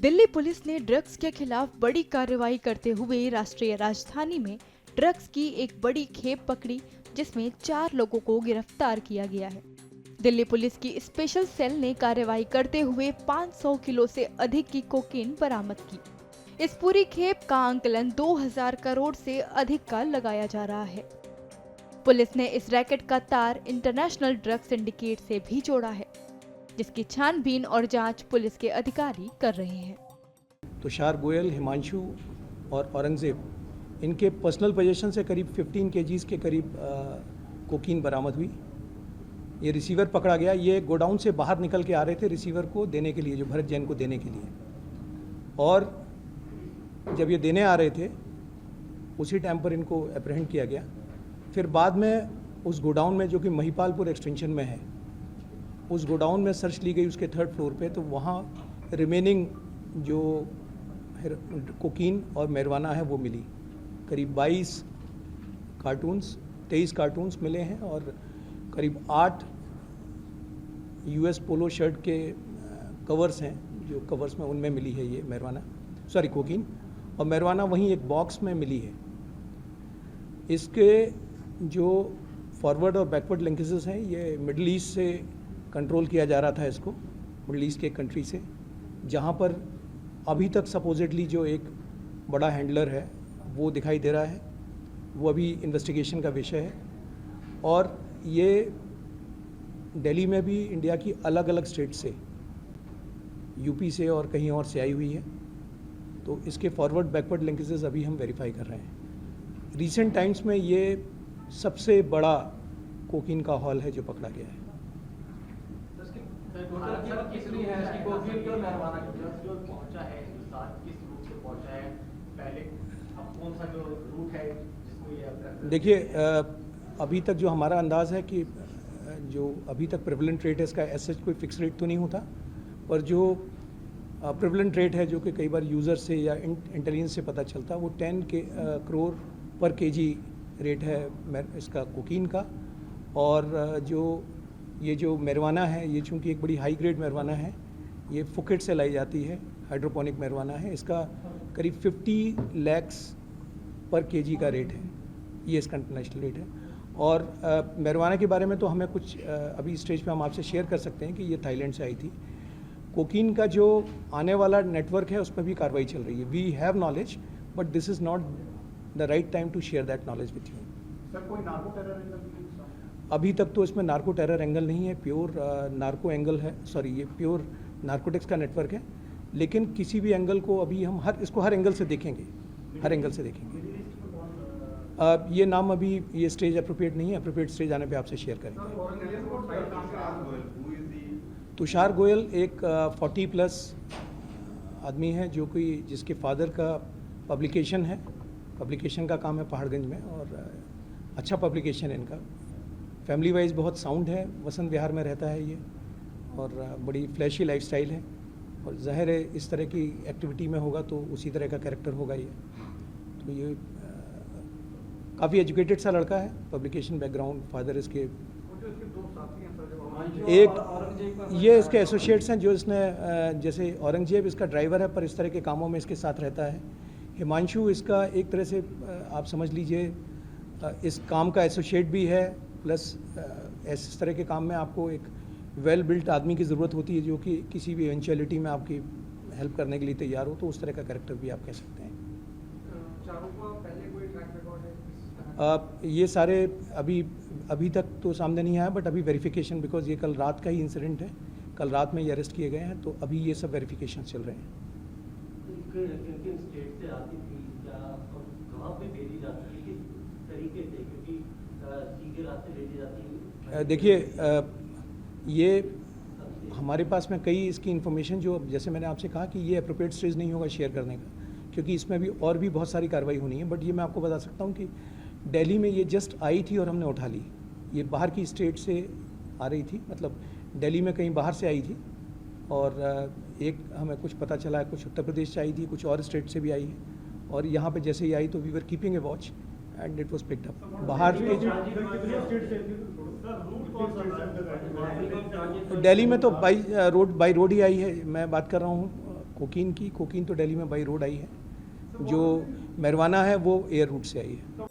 Delhi police ने drugs के खिलाफ बड़ी कार्रवाई करते हुए राष्ट्रीय राजधानी में ड्रग्स की एक बड़ी खेप पकड़ी, जिसमें 4 लोगों को गिरफ्तार किया गया है। दिल्ली पुलिस की स्पेशल सेल ने कार्रवाई करते हुए 500 किलो से अधिक की कोकीन बरामद की। इस पूरी खेप का आंकलन 2000 करोड़ से अधिक का लगाया जा रहा है। पुलिस ने इस रैकेट का तार इंटरनेशनल ड्रग सिंडिकेट से भी जोड़ा है, जिसकी छानबीन और जांच पुलिस के अधिकारी कर रहे हैं। तुषार गोयल, हिमांशु और औरंगजेब, इनके पर्सनल पोजीशन से करीब 15 केजीज के करीब कोकीन बरामद हुई। ये रिसीवर पकड़ा गया। ये गोडाउन से बाहर निकल के आ रहे थे रिसीवर को देने के लिए, जो भरत जैन को देने के लिए, और जब ये देने आ रहे थे उसी टाइम पर इनको अप्रहेंड किया गया। फिर बाद में उस गोडाउन में, जो कि महिपालपुर एक्सटेंशन में है, उस गोडाउन में सर्च ली गई उसके 3rd फ्लोर पे, तो वहाँ रिमेनिंग जो कोकीन और मैरिजुआना है वो मिली। करीब 22 कार्टून्स, 23 कार्टून्स मिले हैं और करीब 8 US पोलो शर्ट के कवर्स हैं, जो कवर्स में उनमें मिली है ये कोकीन, और मैरिजुआना वहीं एक बॉक्स में मिली है। इसके जो फॉरवर्ड और बैकवर्ड लिंकेजेस हैं, ये मिडल ईस्ट से कंट्रोल किया जा रहा था इसको, मिडल ईस्ट के कंट्री से, जहाँ पर अभी तक सपोजिटली जो एक बड़ा हैंडलर है वो दिखाई दे रहा है। वो अभी इन्वेस्टिगेशन का विषय है। और ये दिल्ली में भी इंडिया की अलग अलग स्टेट से, यूपी से और कहीं और से आई हुई है। तो इसके फॉरवर्ड बैकवर्ड लिंकेजेस अभी हम वेरीफाई कर रहे हैं। रीसेंट टाइम्स में ये सबसे बड़ा कोकीन का हॉल है जो पकड़ा गया है। देखिए, अभी तक जो हमारा अंदाज़ है कि जो अभी तक प्रेवलेंट रेट है इसका, ऐसा कोई फिक्स रेट तो नहीं होता, पर जो प्रेवलेंट रेट है, जो कि कई बार यूज़र से या इंटेलिजेंस से पता चलता, वो 10 करोड़ पर केजी रेट है इसका कोकीन का। और ये जो मैरिजुआना है, ये चूँकि एक बड़ी हाई ग्रेड मैरिजुआना है, ये फुकेट से लाई जाती है, हाइड्रोपोनिक मैरिजुआना है। इसका करीब 50 लाख पर केजी का रेट है, ये इसका इंटरनेशनल रेट है। और मैरिजुआना के बारे में तो हमें कुछ अभी स्टेज पे हम आपसे शेयर कर सकते हैं कि ये थाईलैंड से आई थी। कोकीन का जो आने वाला नेटवर्क है उस पर भी कार्रवाई चल रही है। We have knowledge, but this is not the right time to share that knowledge with you. Sir, कोई नार्को टेरर एंगल? अभी तक तो इसमें नार्को टेरर एंगल नहीं है, प्योर नार्को एंगल है, सॉरी, ये प्योर नार्कोटिक्स का नेटवर्क है। लेकिन किसी भी एंगल को अभी हम इसको हर एंगल से देखेंगे, हर एंगल से देखेंगे। ये नाम अभी, ये स्टेज अप्रोप्रिएट नहीं है, अप्रोप्रिएट स्टेज आने पे आपसे शेयर करेंगे। तुषार गोयल एक 40+ आदमी है, जो कि जिसके फादर का पब्लिकेशन है, पब्लिकेशन का काम है पहाड़गंज में, और अच्छा पब्लिकेशन है इनका। फैमिली वाइज बहुत साउंड है, वसंत विहार में रहता है ये, और बड़ी फ्लैशी लाइफस्टाइल है, और ज़ाहिर है इस तरह की एक्टिविटी में होगा तो उसी तरह का कैरेक्टर होगा ये। तो ये काफ़ी एजुकेटेड सा लड़का है, पब्लिकेशन बैकग्राउंड, फादर इसके एक ये इसके एसोसिएट्स हैं, जो इसने जैसे औरंगजेब इसका ड्राइवर है, पर इस तरह के कामों में इसके साथ रहता है। हिमांशु इसका एक तरह से आप समझ लीजिए इस काम का एसोसिएट भी है, प्लस इस तरह के काम में आपको एक वेल बिल्ट आदमी की ज़रूरत होती है, जो कि किसी भी इवेंचुअलिटी में आपकी हेल्प करने के लिए तैयार हो। तो उस तरह का कैरेक्टर भी आप कह सकते हैं। चारों का पहले कोई ट्रैक रिकॉर्ड है? ये सारे अभी तक तो सामने नहीं आया, बट अभी वेरिफिकेशन, बिकॉज ये कल रात का ही इंसिडेंट है, कल रात में ये अरेस्ट किए गए हैं, तो अभी ये सब वेरिफिकेशन चल रहे हैं। देखिए, ये हमारे पास में कई इसकी इन्फॉर्मेशन, जो जैसे मैंने आपसे कहा कि ये अप्रोप्रिएट स्टेज नहीं होगा शेयर करने का, क्योंकि इसमें भी और भी बहुत सारी कार्रवाई होनी है। बट ये मैं आपको बता सकता हूँ कि दिल्ली में ये जस्ट आई थी और हमने उठा ली। ये बाहर की स्टेट से आ रही थी, मतलब दिल्ली में कहीं बाहर से आई थी, और एक हमें कुछ पता चला है कुछ उत्तर प्रदेश से आई थी, कुछ और स्टेट से भी आई है, और यहाँ पे जैसे ही आई तो we were keeping a watch and it was picked up. बाहर के दिल्ली में तो बाई रोड ही आई है। मैं बात कर रहा हूँ कोकीन की। कोकीन तो दिल्ली में बाई रोड आई है। जो marijuana है वो एयर रूट से आई है।